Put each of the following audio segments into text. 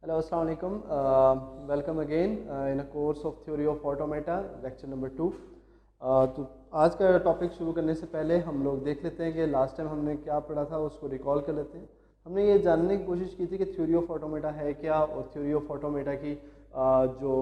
Hello, Assalamu alaikum. Welcome again in a course of Theory of Automata, lecture number 2. तो आज का topic शुरू करने से पहले हम लोग देख लेते हैं कि लास्ट टाइम हमने क्या पढ़ा था, उसको रिकॉल कर लेते हैं। हमने ये जानने की कोशिश की थी कि थ्योरी ऑफ ऑटोमेटा है क्या और थ्योरी ऑफ ऑटोमेटा की जो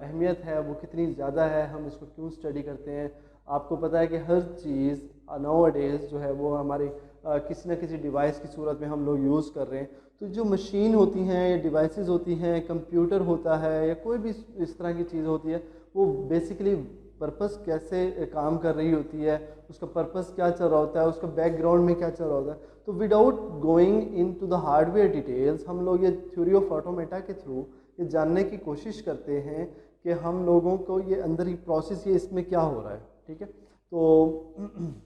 अहमियत है वो कितनी ज़्यादा है, हम इसको क्यों स्टडी करते हैं। आपको पता है कि हर चीज़ नाउअडेज़ जो है वो हमारी किसी न किसी डिवाइस की सूरत में हम लोग यूज़ कर रहे हैं। तो जो मशीन होती हैं या डिवाइसेस होती हैं, कंप्यूटर होता है या कोई भी इस तरह की चीज़ होती है, वो बेसिकली पर्पस कैसे काम कर रही होती है, उसका पर्पस क्या चल रहा होता है, उसका बैकग्राउंड में क्या चल रहा होता है। तो without going into the hardware details हम लोग ये थ्योरी ऑफ ऑटोमेटा के थ्रू ये जानने की कोशिश करते हैं कि हम लोगों को ये अंदर ही प्रोसेस ये इसमें क्या हो रहा है। ठीक है, तो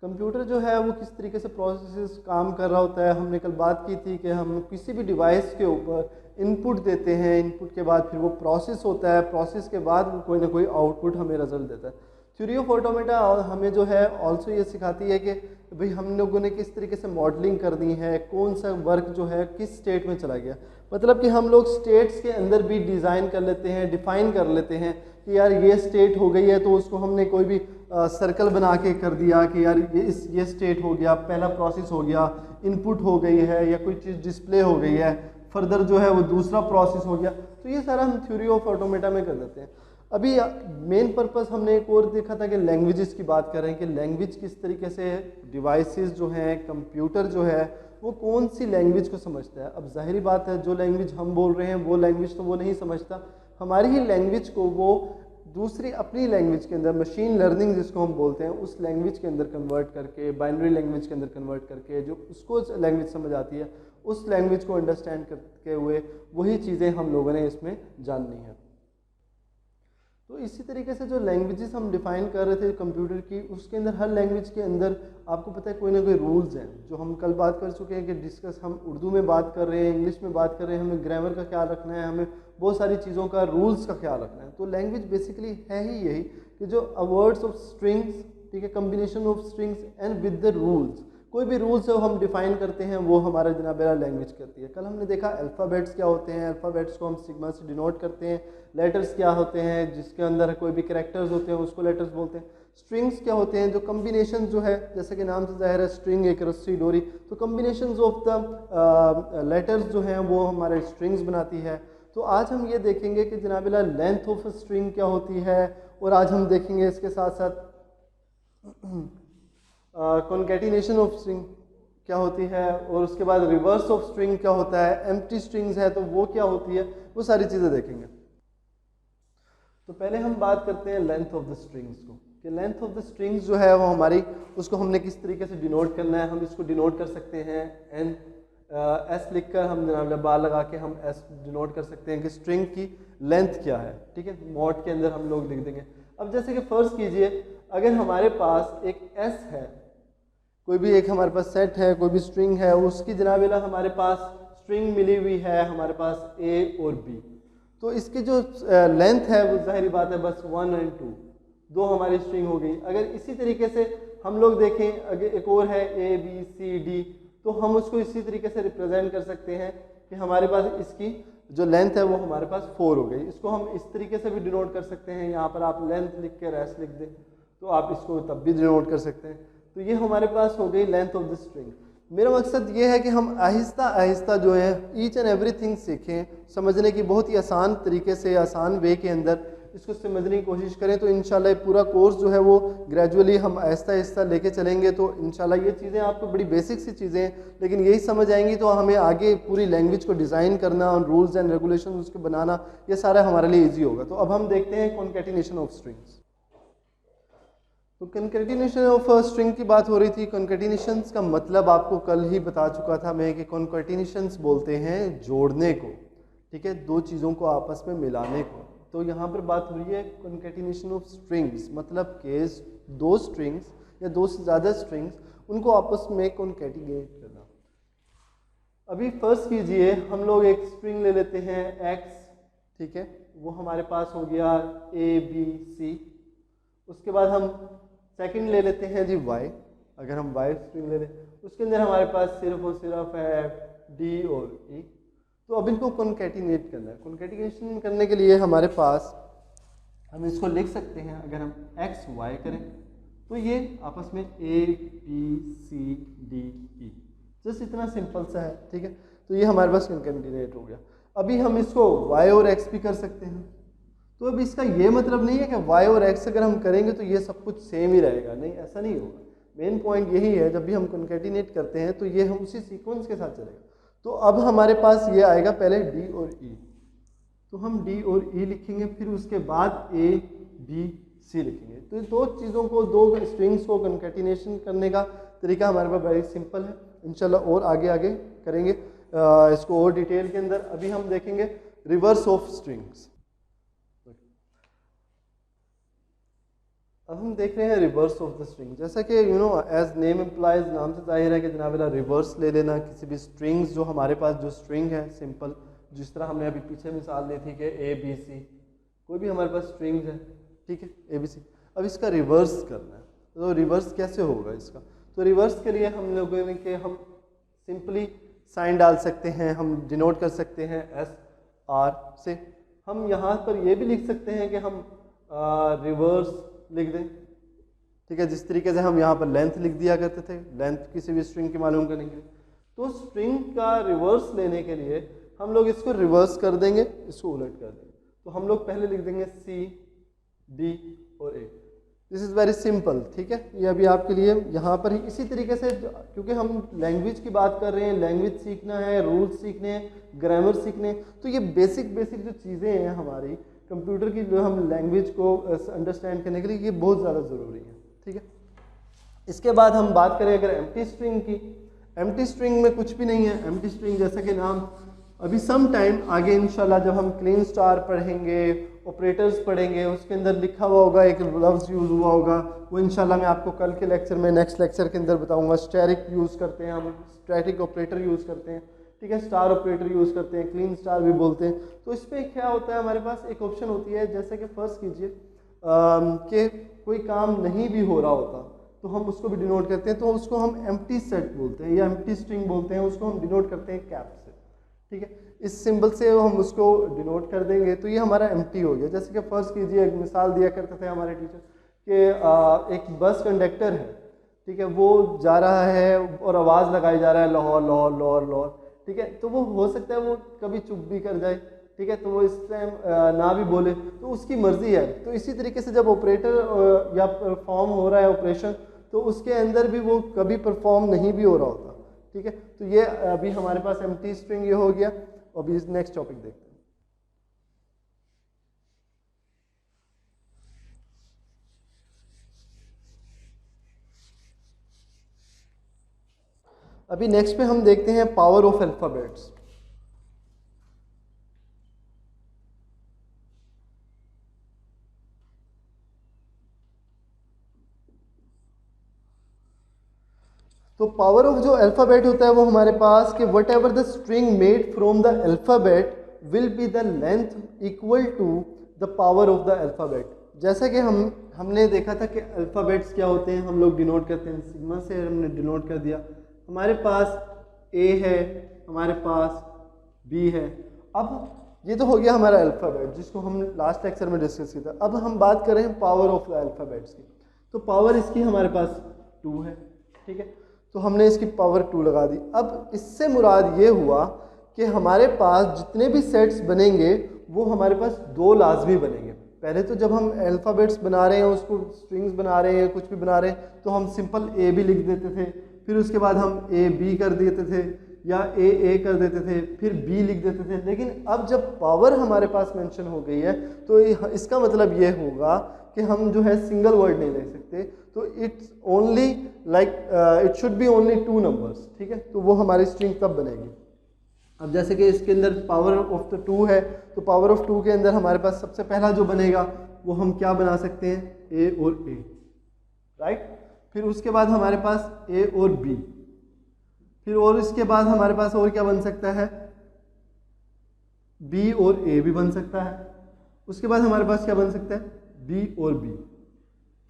कंप्यूटर जो है वो किस तरीके से प्रोसेस काम कर रहा होता है। हमने कल बात की थी कि हम किसी भी डिवाइस के ऊपर इनपुट देते हैं, इनपुट के बाद फिर वो प्रोसेस होता है, प्रोसेस के बाद वो कोई ना कोई आउटपुट हमें रिजल्ट देता है। थ्योरी ऑफ ऑटोमेटा हमें जो है ऑल्सो ये सिखाती है कि भाई हम लोगों ने किस तरीके से मॉडलिंग करनी है, कौन सा वर्क जो है किस स्टेट में चला गया। मतलब कि हम लोग स्टेट्स के अंदर भी डिज़ाइन कर लेते हैं, डिफाइन कर लेते हैं कि यार ये स्टेट हो गई है तो उसको हमने कोई भी सर्कल बना के कर दिया कि यार ये स्टेट हो गया, पहला प्रोसेस हो गया, इनपुट हो गई है या कोई चीज़ डिस्प्ले हो गई है, फर्दर जो है वो दूसरा प्रोसेस हो गया। तो ये सारा हम थ्योरी ऑफ ऑटोमेटा में कर देते हैं। अभी मेन पर्पस हमने एक और देखा था कि लैंग्वेजेस की बात कर रहे हैं कि लैंग्वेज किस तरीके से डिवाइसेस जो हैं, कंप्यूटर जो है वो कौन सी लैंग्वेज को समझता है। अब जाहिर बात है जो लैंग्वेज हम बोल रहे हैं वो लैंग्वेज तो वो नहीं समझता, हमारी ही लैंग्वेज को वो दूसरी अपनी लैंग्वेज के अंदर, मशीन लर्निंग जिसको हम बोलते हैं, उस लैंग्वेज के अंदर कन्वर्ट करके, बाइनरी लैंग्वेज के अंदर कन्वर्ट करके, जो उसको लैंग्वेज समझ आती है उस लैंग्वेज को अंडरस्टैंड करते हुए वही चीज़ें हम लोगों ने इसमें जाननी है। तो इसी तरीके से जो लैंग्वेजेस हम डिफ़ाइन कर रहे थे कंप्यूटर की, उसके अंदर हर लैंग्वेज के अंदर आपको पता है कोई ना कोई रूल्स हैं जो हम कल बात कर चुके हैं कि डिस्कस हम उर्दू में बात कर रहे हैं, इंग्लिश में बात कर रहे हैं, हमें ग्रामर का ख्याल रखना है, हमें बहुत सारी चीज़ों का रूल्स का ख्याल रखना है। तो लैंग्वेज बेसिकली है ही यही कि जो वर्ड्स ऑफ स्ट्रिंग्स, ठीक है, combination of strings and with the rules, कोई भी रूल्स है हम डिफाइन करते हैं वो हमारा जनाब लैंग्वेज करती है। कल हमने देखा अल्फ़ाबेट्स क्या होते हैं, अल्फ़ाबेट्स को हम सिग्मा से डिनोट करते हैं। लेटर्स क्या होते हैं जिसके अंदर कोई भी कैरेक्टर्स होते हैं उसको लेटर्स बोलते हैं। स्ट्रिंग्स क्या होते हैं, जो कम्बिनेशन जो है, जैसे कि नाम से ज़ाहिर है स्ट्रिंग एक रस्सी डोरी, तो कम्बिनेशन ऑफ द लेटर्स जो हैं वो हमारे स्ट्रिंग्स बनाती है। तो आज हम ये देखेंगे कि जनाब लेंथ ऑफ स्ट्रिंग क्या होती है, और आज हम देखेंगे इसके साथ साथ कॉन्कैटिनेशन ऑफ स्ट्रिंग क्या होती है, और उसके बाद रिवर्स ऑफ स्ट्रिंग क्या होता है, एम्प्टी स्ट्रिंग्स है तो वो क्या होती है, वो सारी चीज़ें देखेंगे। तो पहले हम बात करते हैं लेंथ ऑफ द स्ट्रिंग्स को, कि लेंथ ऑफ द स्ट्रिंग्स जो है वो हमारी, उसको हमने किस तरीके से डिनोट करना है। हम इसको डिनोट कर सकते हैं एन एस लिख कर, हम जनाब बार लगा के हम एस डिनोट कर सकते हैं कि स्ट्रिंग की लेंथ क्या है। ठीक है, मॉड के अंदर हम लोग लिख देंगे। अब जैसे कि फ़र्ज़ कीजिए अगर हमारे पास एक एस है, कोई भी एक हमारे पास सेट है, कोई भी स्ट्रिंग है, उसकी जनाबिला हमारे पास स्ट्रिंग मिली हुई है, हमारे पास ए और बी, तो इसकी जो लेंथ है वो जाहिर बात है बस 1 और 2, दो हमारी स्ट्रिंग हो गई। अगर इसी तरीके से हम लोग देखें, अगर एक और है ए बी सी डी, तो हम उसको इसी तरीके से रिप्रेजेंट कर सकते हैं कि हमारे पास इसकी जो लेंथ है वो हमारे पास 4 हो गई। इसको हम इस तरीके से भी डिनोट कर सकते हैं, यहाँ पर आप लेंथ लिख के रेस लिख दें तो आप इसको तब भी डिनोट कर सकते हैं। तो ये हमारे पास हो गई लेंथ ऑफ द स्ट्रिंग। मेरा मकसद ये है कि हम आहिस्ता आहिस्ता जो है ईच एंड एवरीथिंग सीखें, समझने की बहुत ही आसान तरीके से, आसान वे के अंदर इसको समझने की कोशिश करें। तो इंशाल्लाह पूरा कोर्स जो है वो ग्रेजुअली हम आहिस्ता आहिस्ता लेके चलेंगे। तो इंशाल्लाह ये चीज़ें आपको बड़ी बेसिक सी चीज़ें हैं, लेकिन यही समझ आएंगी तो हमें आगे पूरी लैंग्वेज को डिज़ाइन करना और रूल्स एंड रेगुलेशन उसके बनाना, ये सारा हमारे लिए ईजी होगा। तो अब हम देखते हैं कॉन्कैटिनेशन ऑफ स्ट्रिंग्स। तो कॉन्कैटिनेशन ऑफ स्ट्रिंग की बात हो रही थी। कॉन्कैटिनेशंस का मतलब आपको कल ही बता चुका था मैं कि कॉन्कैटिनेशंस बोलते हैं जोड़ने को, ठीक है, दो चीज़ों को आपस में मिलाने को। तो यहाँ पर बात हो रही है कॉन्कैटिनेशन ऑफ स्ट्रिंग्स, मतलब कि दो स्ट्रिंग्स या दो से ज़्यादा स्ट्रिंग्स उनको आपस में कॉन्कैटिनेट करना। अभी फर्स्ट कीजिए हम लोग एक स्ट्रिंग ले लेते हैं एक्स, ठीक है, वो हमारे पास हो गया ए बी सी। उसके बाद हम सेकंड ले लेते हैं जी वाई। अगर हम वाई स्ट्रिंग ले लें उसके अंदर हमारे पास सिर्फ और सिर्फ है डी और ई। तो अब इनको कॉन्कैटिनेट करना है। कॉन्कैटिनेशन करने के लिए हमारे पास हम इसको लिख सकते हैं, अगर हम एक्स वाई करें तो ये आपस में A B C D E, just इतना सिंपल सा है, ठीक है। तो ये हमारे पास कॉन्कैटिनेट हो गया। अभी हम इसको वाई और एक्स भी कर सकते हैं। तो अब इसका ये मतलब नहीं है कि वाई और एक्स अगर हम करेंगे तो ये सब कुछ सेम ही रहेगा, नहीं, ऐसा नहीं होगा। मेन पॉइंट यही है, जब भी हम कॉन्कैटिनेट करते हैं तो ये हम उसी सीक्वेंस के साथ चलेगा। तो अब हमारे पास ये आएगा पहले डी और ई, तो हम डी और ई लिखेंगे, फिर उसके बाद ए बी सी लिखेंगे। तो दो चीज़ों को, दो स्ट्रिंग्स को कॉन्कैटिनेशन करने का तरीका हमारे पास वेरी सिंपल है। इंशाल्लाह और आगे आगे करेंगे इसको और डिटेल के अंदर। अभी हम देखेंगे रिवर्स ऑफ स्ट्रिंग्स। अब हम देख रहे हैं रिवर्स ऑफ द स्ट्रिंग। जैसा कि you know as name implies, नाम से जाहिर है कि जनाब रिवर्स ले लेना किसी भी स्ट्रिंग्स, जो हमारे पास जो स्ट्रिंग है सिंपल, जिस तरह हमने अभी पीछे मिसाल ली थी कि ए बी सी, कोई भी हमारे पास स्ट्रिंग्स है, ठीक है, ए बी सी। अब इसका रिवर्स करना है, तो रिवर्स कैसे होगा इसका? तो रिवर्स के लिए हम लोगों ने कि हम सिंपली साइन डाल सकते हैं, हम डिनोट कर सकते हैं एस आर से। हम यहाँ पर ये भी लिख सकते हैं कि हम रिवर्स लिख दें, ठीक है, जिस तरीके से हम यहाँ पर लेंथ लिख दिया करते थे, लेंथ किसी भी स्ट्रिंग की मालूम करने के लिए। तो स्ट्रिंग का रिवर्स लेने के लिए हम लोग इसको रिवर्स कर देंगे, इसको उलट कर देंगे। तो हम लोग पहले लिख देंगे सी डी और ए। दिस इज़ वेरी सिंपल, ठीक है। ये अभी आपके लिए यहाँ पर ही इसी तरीके से, क्योंकि हम लैंग्वेज की बात कर रहे हैं, लैंग्वेज सीखना है, रूल्स सीखने हैं, ग्रामर सीखने, तो ये बेसिक जो चीज़ें हैं हमारी कंप्यूटर की, जो हम लैंग्वेज को अंडरस्टैंड करने के लिए, ये बहुत ज़्यादा ज़रूरी है, ठीक है। इसके बाद हम बात करें अगर एम्प्टी स्ट्रिंग की। एम्प्टी स्ट्रिंग में कुछ भी नहीं है। एम्प्टी स्ट्रिंग जैसा कि नाम, अभी सम टाइम आगे इंशाल्लाह जब हम क्लीन स्टार पढ़ेंगे, ऑपरेटर्स पढ़ेंगे, उसके अंदर लिखा हुआ होगा, एक लफ्ज़ यूज़ हुआ होगा, वो इंशाल्लाह मैं आपको कल के लेक्चर में, नेक्स्ट लेक्चर के अंदर बताऊंगा। स्टैटिक यूज़ करते हैं हम, स्टैटिक ऑपरेटर यूज़ करते हैं, ठीक है, स्टार ऑपरेटर यूज़ करते हैं, क्लीन स्टार भी बोलते हैं। तो इस पर क्या होता है, हमारे पास एक ऑप्शन होती है, जैसे कि फर्स्ट कीजिए कि कोई काम नहीं भी हो रहा होता तो हम उसको भी डिनोट करते हैं, तो उसको हम एम्प्टी सेट बोलते हैं या एम्प्टी स्ट्रिंग बोलते हैं, उसको हम डिनोट करते हैं कैप से, ठीक है। इस सिंबल से हम उसको डिनोट कर देंगे, तो ये हमारा एम्प्टी हो गया। जैसे कि फर्स्ट कीजिए, एक मिसाल दिया करते थे हमारे टीचर कि एक बस कंडक्टर है, ठीक है, वो जा रहा है और आवाज़ लगाई जा रहा है लाहौर लाहौर लाहौर लाहौर, ठीक है। तो वो हो सकता है वो कभी चुप भी कर जाए, ठीक है, तो वो इस टाइम ना भी बोले, तो उसकी मर्जी है। तो इसी तरीके से जब ऑपरेटर या परफॉर्म हो रहा है ऑपरेशन, तो उसके अंदर भी वो कभी परफॉर्म नहीं भी हो रहा होता, ठीक है। तो ये अभी हमारे पास एम्प्टी स्ट्रिंग ये हो गया। अभी नेक्स्ट टॉपिक देखते हैं। अभी नेक्स्ट पे हम देखते हैं पावर ऑफ अल्फाबेट्स। तो पावर ऑफ जो अल्फाबेट होता है वो हमारे पास कि whatever the string made from the alphabet will be the length equal to the power of the alphabet. जैसा कि हमने देखा था कि अल्फाबेट्स क्या होते हैं, हम लोग डिनोट करते हैं सिग्मा से, हमने डिनोट कर दिया। हमारे पास ए है, हमारे पास बी है। अब ये तो हो गया हमारा अल्फाबेट, जिसको हम लास्ट लेक्चर में डिस्कस किया था। अब हम बात कर रहे हैं पावर ऑफ द अल्फाबेट्स की। तो पावर इसकी हमारे पास 2 है, ठीक है, तो हमने इसकी पावर 2 लगा दी। अब इससे मुराद ये हुआ कि हमारे पास जितने भी सेट्स बनेंगे वो हमारे पास 2 लाजमी बनेंगे। पहले तो जब हम अल्फ़ाबेट्स बना रहे हैं, उसको स्ट्रिंग्स बना रहे हैं, कुछ भी बना रहे हैं, तो हम सिंपल ए भी लिख देते थे, फिर उसके बाद हम ए बी कर देते थे या ए कर देते थे, फिर बी लिख देते थे। लेकिन अब जब पावर हमारे पास मेंशन हो गई है तो इसका मतलब ये होगा कि हम जो है सिंगल वर्ड नहीं लिख सकते। तो it's only like it should be only 2 numbers, ठीक है। तो वो हमारी स्ट्रिंग तब बनेगी। अब जैसे कि इसके अंदर पावर ऑफ द 2 है, तो पावर ऑफ 2 के अंदर हमारे पास सबसे पहला जो बनेगा वो हम क्या बना सकते हैं, ए और ए, राइट। फिर उसके बाद हमारे पास ए और बी, फिर और इसके बाद हमारे पास और क्या बन सकता है, बी और ए भी बन सकता है। उसके बाद हमारे पास क्या बन सकता है, बी और बी,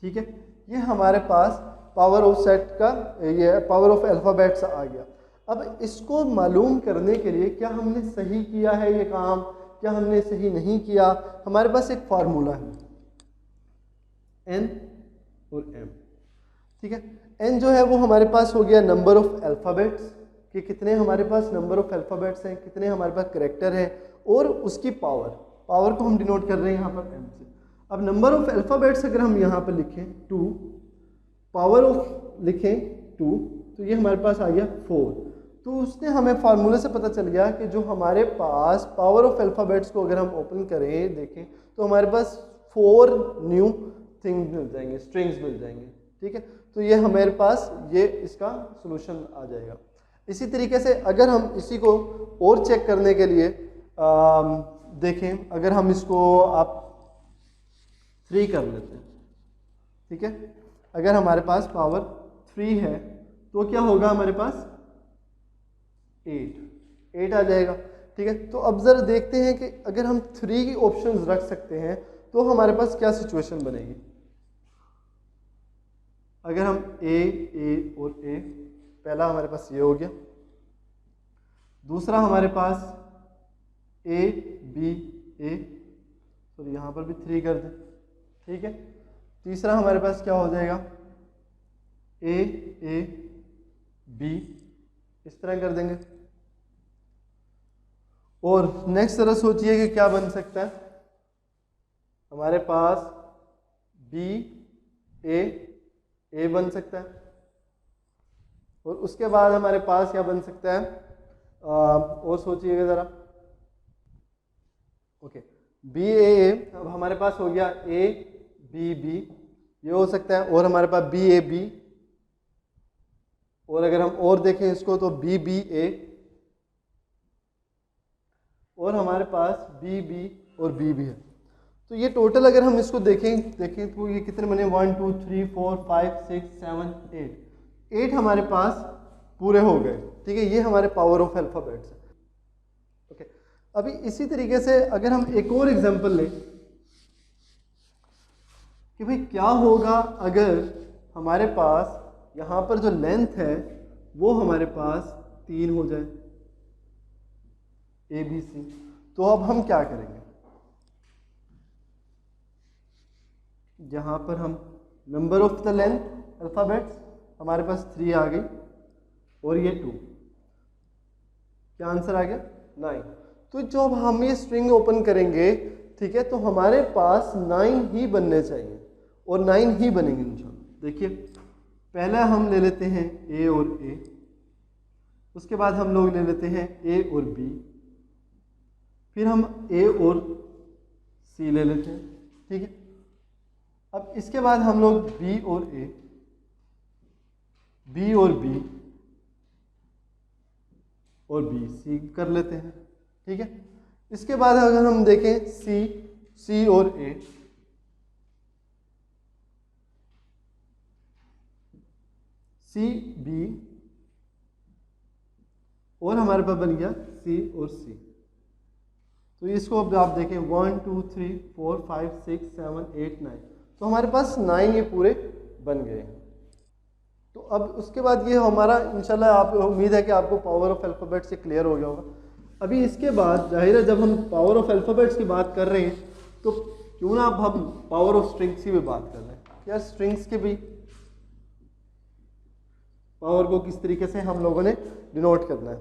ठीक है। ये हमारे पास पावर ऑफ सेट का, ये पावर ऑफ अल्फ़ाबेट्स आ गया। अब इसको मालूम करने के लिए क्या हमने सही किया है ये काम, क्या हमने सही नहीं किया, हमारे पास एक फार्मूला है n और m, ठीक है। n जो है वो हमारे पास हो गया नंबर ऑफ अल्फ़ाबेट्स, कि कितने हमारे पास नंबर ऑफ अल्फ़ाबेट्स हैं, कितने हमारे पास करेक्टर है, और उसकी पावर, पावर को हम डिनोट कर रहे हैं यहाँ पर m से। अब नंबर ऑफ अल्फ़ाबेट्स अगर हम यहाँ पर लिखें 2, पावर ऑफ लिखें 2, तो ये हमारे पास आ गया 4। तो उसने हमें फार्मूले से पता चल गया कि जो हमारे पास पावर ऑफ अल्फ़ाबेट्स को अगर हम ओपन करें देखें तो हमारे पास 4 न्यू थिंग्स मिल जाएंगे, स्ट्रिंग्स मिल जाएंगे, ठीक है। तो ये हमारे पास ये इसका सोल्यूशन आ जाएगा। इसी तरीके से अगर हम इसी को और चेक करने के लिए देखें, अगर हम इसको आप 3 कर लेते हैं, ठीक है। अगर हमारे पास पावर 3 है तो क्या होगा, हमारे पास 8 आ जाएगा, ठीक है। तो अब जरा देखते हैं कि अगर हम 3 की ऑप्शंस रख सकते हैं तो हमारे पास क्या सिचुएशन बनेगी। अगर हम ए और ए, पहला हमारे पास ये हो गया, दूसरा हमारे पास ए बी ए, तो यहाँ पर भी 3 कर दें, ठीक है। तीसरा हमारे पास क्या हो जाएगा, ए बी, इस तरह कर देंगे। और नेक्स्ट तरह सोचिए कि क्या बन सकता है, हमारे पास बी ए बन सकता है, और उसके बाद हमारे पास क्या बन सकता है, और सोचिएगा ज़रा, ओके, बी ए, अब हमारे पास हो गया ए बी बी, ये हो सकता है, और हमारे पास बी ए बी, और अगर हम और देखें इसको तो बी बी ए, और हमारे पास बी बी और बी भी है। तो ये टोटल अगर हम इसको देखें तो ये कितने बने, 1 2 3 4 5 6 7 8 हमारे पास पूरे हो गए, ठीक है। ये हमारे पावर ऑफ अल्फ़ाबेट्स है, ओके। अभी इसी तरीके से अगर हम एक और एग्जांपल लें कि भाई क्या होगा अगर हमारे पास यहाँ पर जो लेंथ है वो हमारे पास 3 हो जाए, ए बी सी। तो अब हम क्या करेंगे, यहाँ पर हम number of the length alphabets हमारे पास 3 आ गई, और ये 2, क्या आंसर आ गया 9। तो जब हम ये स्ट्रिंग ओपन करेंगे, ठीक है, तो हमारे पास 9 ही बनने चाहिए, और 9 ही बनेंगे इंशाल्लाह। देखिए पहला हम ले लेते हैं ए और ए, उसके बाद हम लोग ले लेते हैं ए और बी, फिर हम ए और सी ले लेते हैं, ठीक है। अब इसके बाद हम लोग बी और ए, बी और बी, और बी सी कर लेते हैं, ठीक है। इसके बाद अगर हम देखें सी और ए, सी बी, और हमारे पास बन गया सी और सी। तो इसको अब आप देखें 1 2 3 4 5 6 7 8 9, तो हमारे पास 9 ये पूरे बन गए हैं। तो अब उसके बाद ये हमारा इंशाल्लाह, आप उम्मीद है कि आपको पावर ऑफ अल्फ़ाबेट से क्लियर हो गया होगा। अभी इसके बाद जाहिर है जब हम पावर ऑफ अल्फ़ाबेट्स की बात कर रहे हैं तो क्यों ना अब हम पावर ऑफ स्ट्रिंग्स की भी बात कर रहे हैं, क्या स्ट्रिंग्स के भी पावर को किस तरीके से हम लोगों ने डिनोट करना है।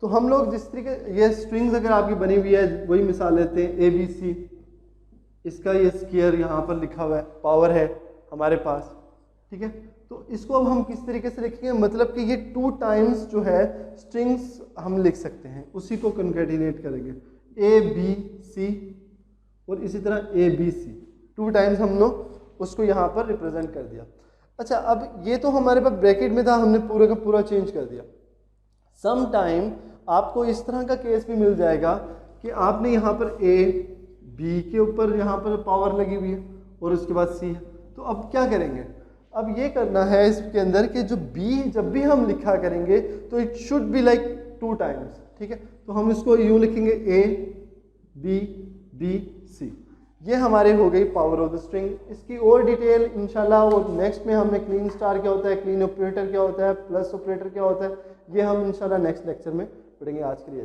तो हम लोग जिस तरीके, ये स्ट्रिंग्स अगर आपकी बनी हुई है, वही मिसाल लेते हैं ए बी सी, इसका ये स्क्वायर यहाँ पर लिखा हुआ है, पावर है हमारे पास, ठीक है। तो इसको अब हम किस तरीके से लिखेंगे, मतलब कि ये 2 टाइम्स जो है स्ट्रिंग्स हम लिख सकते हैं, उसी को कंकैटिनेट करेंगे, ए बी सी और इसी तरह ए बी सी, 2 टाइम्स हम लोग उसको यहाँ पर रिप्रेजेंट कर दिया। अच्छा, अब ये तो हमारे पास ब्रैकेट में था, हमने पूरा का पूरा चेंज कर दिया। सम टाइम आपको इस तरह का केस भी मिल जाएगा कि आपने यहाँ पर ए बी के ऊपर यहाँ पर पावर लगी हुई है और उसके बाद सी है, तो अब क्या करेंगे, अब ये करना है इसके अंदर कि जो बी जब भी हम लिखा करेंगे तो it should be like 2 times, ठीक है। तो हम इसको यूँ लिखेंगे ए बी सी, ये हमारे हो गई पावर ऑफ द स्ट्रिंग। इसकी और डिटेल इंशाल्लाह वो नेक्स्ट में हमने क्लीन स्टार क्या होता है, क्लीन ऑपरेटर क्या होता है, प्लस ऑपरेटर क्या होता है, ये हम इंशाल्लाह नेक्स्ट लेक्चर में पढ़ेंगे। आज के लिए